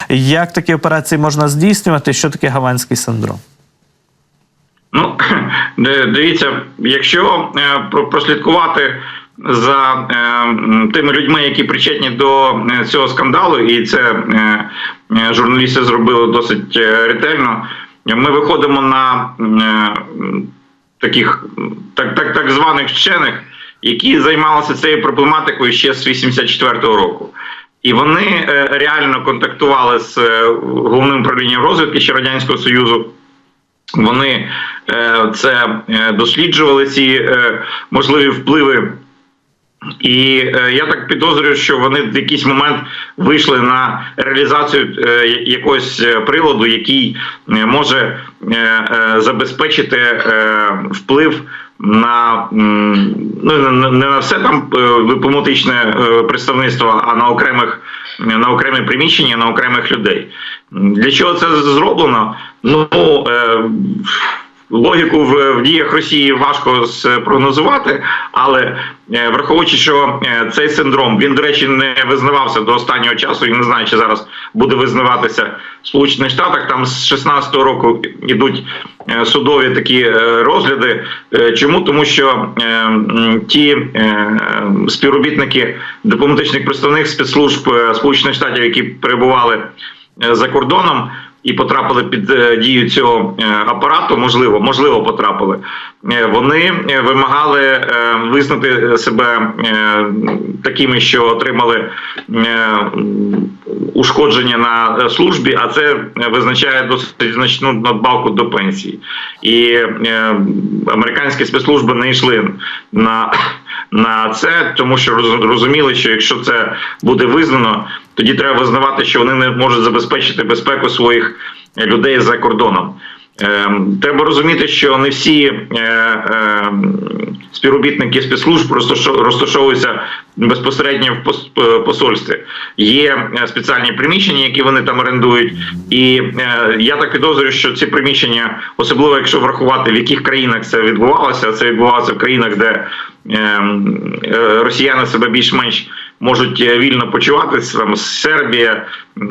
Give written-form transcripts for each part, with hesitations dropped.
Як такі операції можна здійснювати? Що таке Гаванський синдром? Ну, дивіться, якщо прослідкувати за тими людьми, які причетні до цього скандалу, і це журналісти зробили досить ретельно, ми виходимо на таких так званих вчених, які займалися цією проблематикою ще з 1984 року. І вони реально контактували з Головним управлінням розвідки ще Радянського Союзу. Вони це досліджували, ці можливі впливи. І я так підозрюю, що вони в якийсь момент вийшли на реалізацію якогось приладу, який може забезпечити вплив на, ну, не на все там дипломатичне представництво, а на окремі приміщення, на окремих людей. Для чого це зроблено? Ну, логіку в діях Росії важко спрогнозувати, але враховуючи, що цей синдром, він, до речі, не визнавався до останнього часу, і не знаю, чи зараз буде визнаватися в Сполучених Штатах, там з 16-го року йдуть судові такі розгляди. Чому? Тому що ті співробітники дипломатичних представників спецслужб Сполучених Штатів, які перебували за кордоном, і потрапили під дію цього апарату, можливо потрапили, вони вимагали визнати себе такими, що отримали ушкодження на службі, а це визначає досить значну надбавку до пенсії. І американські спецслужби не йшли на це, тому що розуміли, що якщо це буде визнано, тоді треба визнавати, що вони не можуть забезпечити безпеку своїх людей за кордоном. Треба розуміти, що не всі співробітники спецслужб розташовуються безпосередньо в посольстві. Є спеціальні приміщення, які вони там орендують, і я так підозрюю, що ці приміщення, особливо якщо врахувати, в яких країнах це відбувалося, це відбувалося в країнах, де росіяни себе більш-менш можуть вільно почуватися, там Сербія,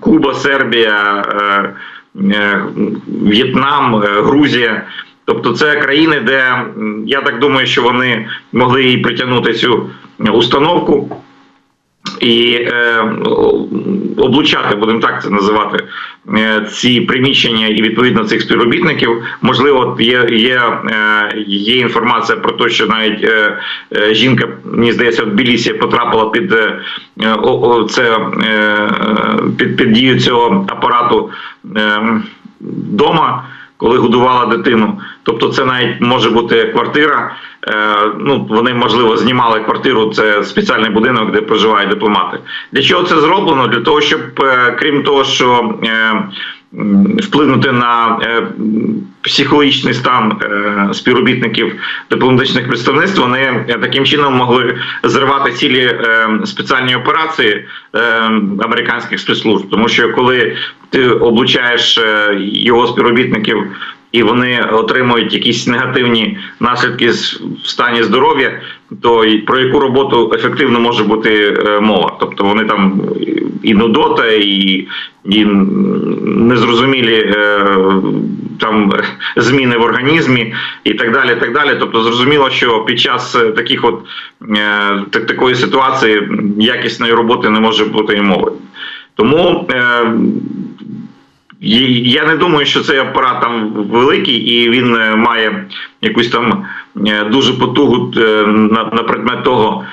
Куба, Сербія, В'єтнам, Грузія. Тобто це країни, де, я так думаю, що вони могли і притягнути цю установку і облучати, будемо так це називати, ці приміщення і відповідно цих співробітників. Можливо, є інформація про те, що навіть жінка, мені здається, в Тбілісі потрапила під дію цього апарату вдома, коли годувала дитину. Тобто це навіть може бути квартира. Ну, вони, можливо, знімали квартиру, це спеціальний будинок, де проживають дипломати. Для чого це зроблено? Для того, щоб, крім того, що вплинути на психологічний стан співробітників дипломатичних представництв, вони таким чином могли зривати цілі спеціальні операції американських спецслужб. Тому що коли ти облучаєш його співробітників і вони отримують якісь негативні наслідки в стані здоров'я, то про яку роботу ефективно може бути мова? Тобто вони там і нудота, і незрозумілі там зміни в організмі і так далі, так далі. Тобто зрозуміло, що під час такої ситуації якісної роботи не може бути і мови. Тому я не думаю, що цей апарат там великий і він має якусь там дуже потугу на предмет того,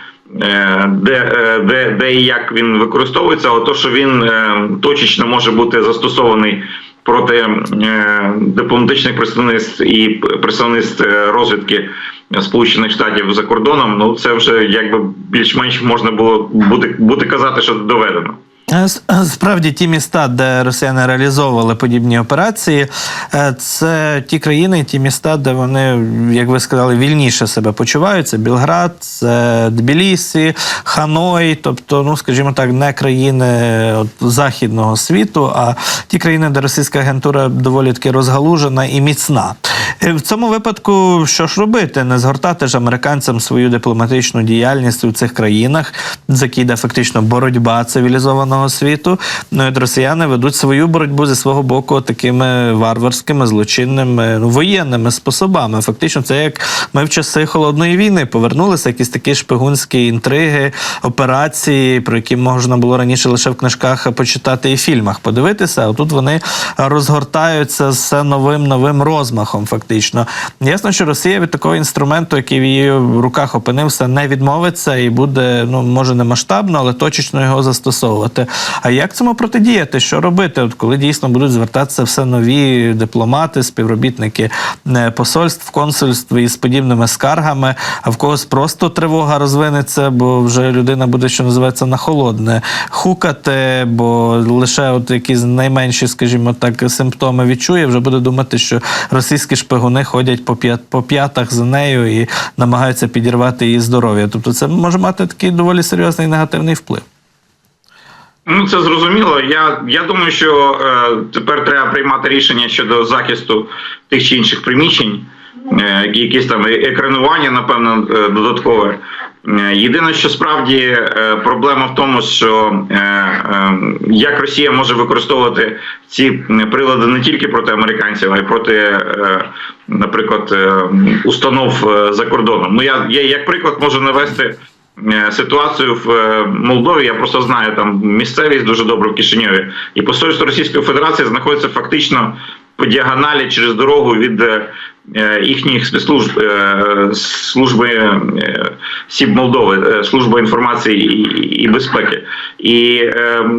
де і як він використовується, але то, що він точечно може бути застосований проти дипломатичних представництв і представництв розвідки Сполучених Штатів за кордоном, ну це вже якби більш-менш можна було бути казати, що доведено. Справді, ті міста, де росіяни реалізовували подібні операції, це ті країни, ті міста, де вони, як ви сказали, вільніше себе почувають. Це Білград, це Тбілісі, Ханой, тобто, ну, скажімо так, не країни західного світу, а ті країни, де російська агентура доволі таки розгалужена і міцна. В цьому випадку що ж робити? Не згортати ж американцям свою дипломатичну діяльність у цих країнах, за які йде фактично боротьба цивілізованого світу. Ну і росіяни ведуть свою боротьбу зі свого боку такими варварськими, злочинними, воєнними способами. Фактично це як ми в часи Холодної війни повернулися, якісь такі шпигунські інтриги, операції, про які можна було раніше лише в книжках почитати і фільмах подивитися, а тут вони розгортаються з новим розмахом фактично. Ясно, що Росія від такого інструменту, який в її руках опинився, не відмовиться і буде, може не масштабно, але точечно його застосовувати. А як цьому протидіяти? Що робити, от коли дійсно будуть звертатися все нові дипломати, співробітники посольств, консульств із подібними скаргами, а в когось просто тривога розвинеться, бо вже людина буде, що називається, на холодне хукати, бо лише от якісь найменші, скажімо так, симптоми відчує, вже буде думати, що російські шпигуни ходять по п'ятах за нею і намагаються підірвати її здоров'я. Тобто це може мати такий доволі серйозний негативний вплив. Ну, це зрозуміло. Я думаю, що тепер треба приймати рішення щодо захисту тих чи інших приміщень, якісь там екранування, напевно, додаткове. Єдине, що справді проблема в тому, що як Росія може використовувати ці прилади не тільки проти американців, а й проти, наприклад, установ за кордоном. Ну, я як приклад можу навести ситуацію в Молдові, я просто знаю там місцевість дуже добре в Кишиньові, і посольство Російської Федерації знаходиться фактично по діагоналі через дорогу від їхніх спецслужб, служби СІБ Молдови, служби інформації і безпеки. І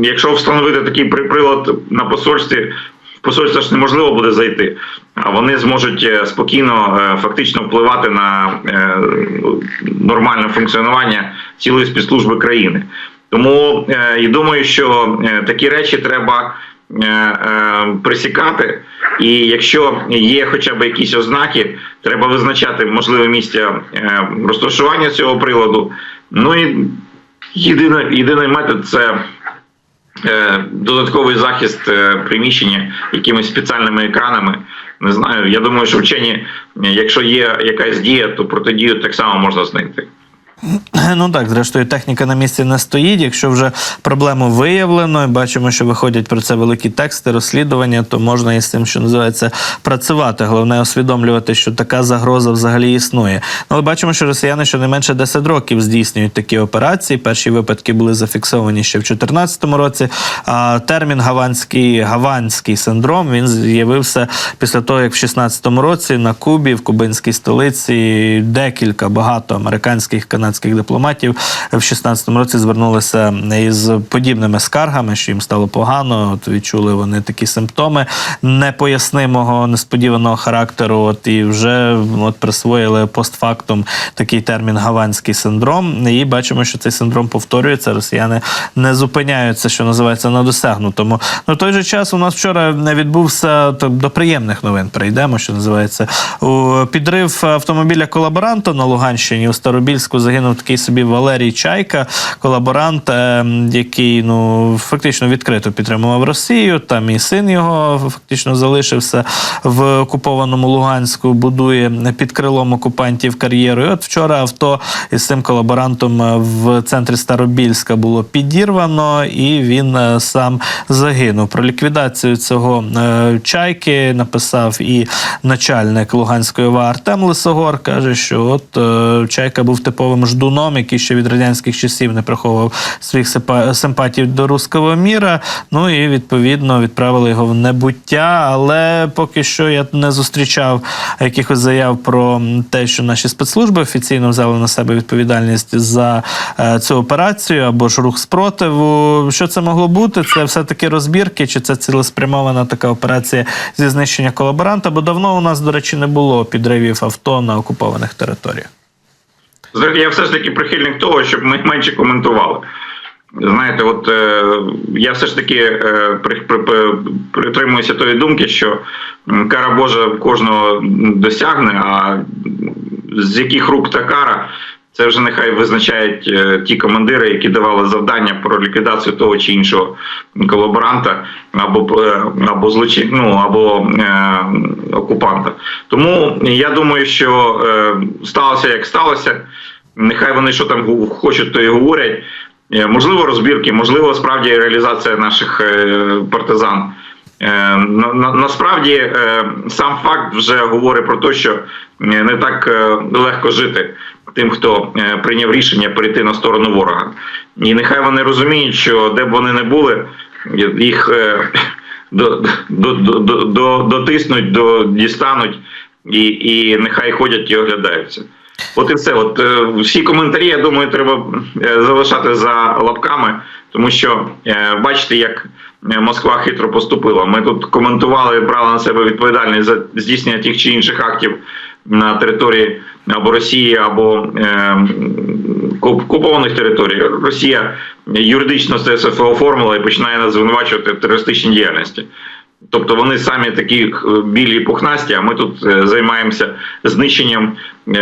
якщо встановити такий прилад на посольстві, в посольство ж неможливо буде зайти, а вони зможуть спокійно фактично впливати на нормальне функціонування цілої спецслужби країни. Тому я думаю, що такі речі треба пресікати, і якщо є хоча б якісь ознаки, треба визначати можливе місце розташування цього приладу. Ну і єдиний метод – це додатковий захист приміщення якимись спеціальними екранами. Не знаю, я думаю, що вчені, якщо є якась дія, то протидію так само можна знайти. Ну так, зрештою, техніка на місці не стоїть. Якщо вже проблему виявлено, і бачимо, що виходять про це великі тексти, розслідування, то можна із цим, що називається, працювати. Головне усвідомлювати, що така загроза взагалі існує. Але бачимо, що росіяни щонайменше 10 років здійснюють такі операції. Перші випадки були зафіксовані ще в 2014 році. А термін гаванський синдром, він з'явився після того, як в 2016 році на Кубі, в кубинській столиці, багато американських, канадських дипломатів в 2016 році звернулися із подібними скаргами, що їм стало погано, от відчули вони такі симптоми непояснимого, несподіваного характеру, і вже присвоїли постфактум такий термін гаванський синдром, і бачимо, що цей синдром повторюється, росіяни не зупиняються, що називається, на досягнутому. В той же час у нас вчора відбувся, до приємних новин перейдемо, що називається, підрив автомобіля колаборанта на Луганщині, у Старобільську загинув такий собі Валерій Чайка, колаборант, який фактично відкрито підтримував Росію, там і син його фактично залишився в окупованому Луганську, будує під крилом окупантів кар'єру. І от вчора авто із цим колаборантом в центрі Старобільська було підірвано, і він сам загинув. Про ліквідацію цього Чайки написав і начальник Луганської ОВА Артем Лисогор, каже, що от Чайка був типовим ждуном, який ще від радянських часів не приховував своїх симпатій до руського міра, і відповідно відправили його в небуття, але поки що я не зустрічав якихось заяв про те, що наші спецслужби офіційно взяли на себе відповідальність за цю операцію або ж рух спротиву. Що це могло бути? Це все-таки розбірки, чи це цілеспрямована така операція зі знищення колаборанта? Бо давно у нас, до речі, не було підривів авто на окупованих територіях. Я все ж таки прихильник того, щоб ми менше коментували. Знаєте, я все ж таки притримуюся тої думки, що кара Божа кожного досягне, а з яких рук та кара, Це вже нехай визначають ті командири, які давали завдання про ліквідацію того чи іншого колаборанта або окупанта. Тому я думаю, що сталося як сталося. Нехай вони що там хочуть, то і говорять. Можливо, розбірки, можливо, справді реалізація наших партизан. Насправді, сам факт вже говорить про те, що не так легко жити тим, хто прийняв рішення перейти на сторону ворога. І нехай вони розуміють, що де б вони не були, їх дотиснуть, дістануть, і нехай ходять і оглядаються. От і все. От всі коментарі, я думаю, треба залишати за лапками, тому що бачите, як Москва хитро поступила. Ми тут коментували, брали на себе відповідальність за здійснення тих чи інших актів на території або Росії, або окупованих територій. Росія юридично це все оформила і починає нас звинувачувати в терористичній діяльності. Тобто вони самі такі білі і пухнасті, а ми тут займаємося знищенням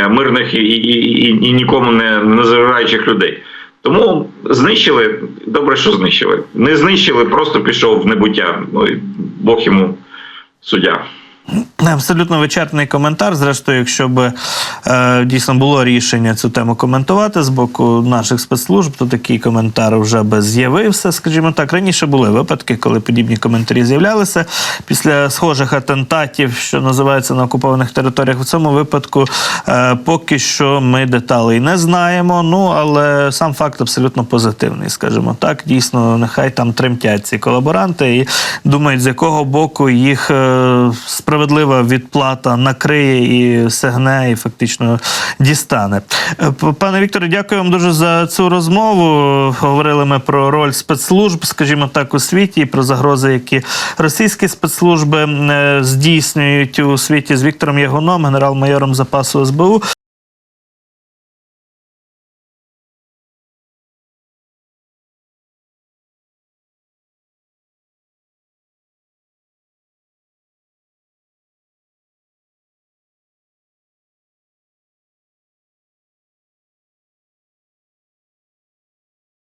мирних і нікому не заважаючих людей. Тому знищили, добре, що знищили. Не знищили, просто пішов в небуття. Ну, і Бог йому суддя. Абсолютно вичерпний коментар. Зрештою, якщо б дійсно було рішення цю тему коментувати з боку наших спецслужб, то такий коментар вже би з'явився, скажімо так. Раніше були випадки, коли подібні коментарі з'являлися після схожих атентатів, що називаються на окупованих територіях. В цьому випадку поки що ми деталей не знаємо, ну, але сам факт абсолютно позитивний, скажімо так. Дійсно, нехай там тремтять ці колаборанти і думають, з якого боку їх справедлива відплата накриє і сягне, і фактично дістане. Пане Вікторе, дякую вам дуже за цю розмову. Говорили ми про роль спецслужб, скажімо так, у світі, і про загрози, які російські спецслужби здійснюють у світі, з Віктором Ягуном, генерал-майором запасу СБУ.